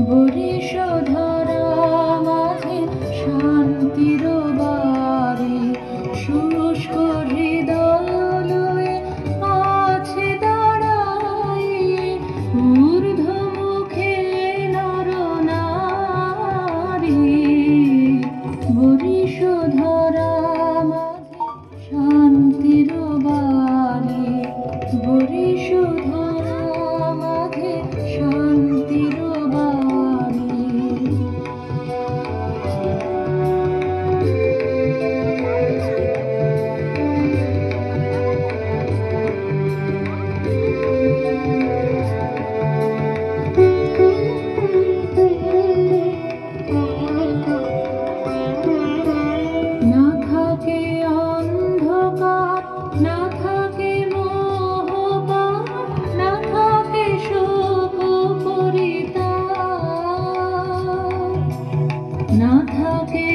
বরিশধরা মাঝে শান্তির বাড়ি, শুষ্ক হৃদয় লয়ে আছে দাঁড়াই, ঊর্ধ্বমুখে নরনারী। বরিশধরা মাঝে শান্তির বাড়ি, বরিশধরা মাঝে শান্তির বাড়ি। না থাকে অন্ধকার, না থাকে মোহপাপ, না থাকে শোক পরিতাপ। না থাকে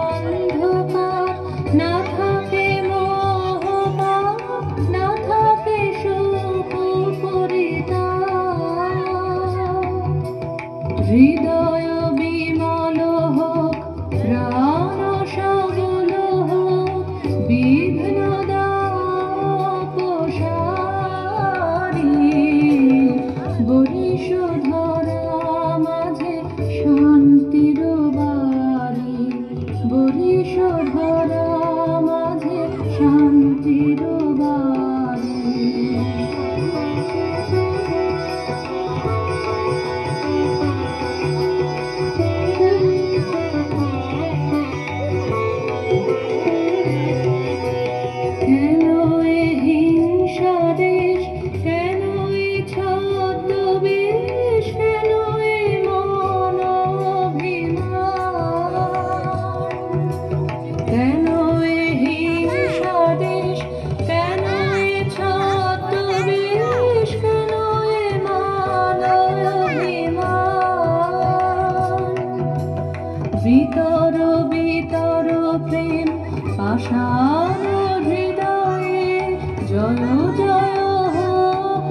অন্ধকার, না থাকে মোহপাপ, না থাকে শোক পরিতাপ। হৃদয় বিমল হোক, প্রাণ সবল হোক, বিঘ্ন দাপসারি। বরিশধরা মাঝে শান্তির বাড়ি, বরিশধরা মাঝে শান্তির বাড়ি। কেন এ হিংসা দেশ, কেন এ ছদ্মবেশ, কেন এ মন অভিমান? কেন এ হিংসা দেশ, কেন এ ছদ্মবেশ, কেন এ মন অভিমান? ভিতর ভিতর প্রেম পাষাণ হৃদয়ে, জয় জয় হোক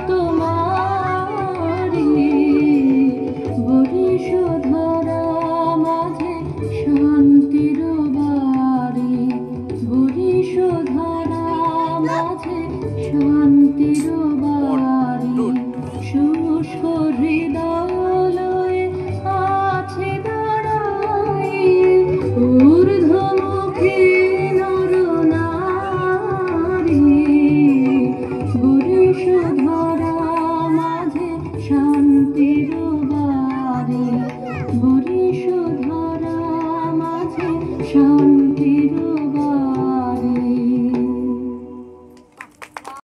তোমারি। বরিশধরা মাঝে শান্তির বাড়ি, বরিশধরা মাঝে শান্তির বাড়ি। শুষ্ক হৃদয় লয়ে আছে দাঁড়াই, ঊর্ধ্বমুখী নরনারী। বরিশধরা মাঝে শান্তির বাড়ি, বরিশধরা মাঝে শান্তি।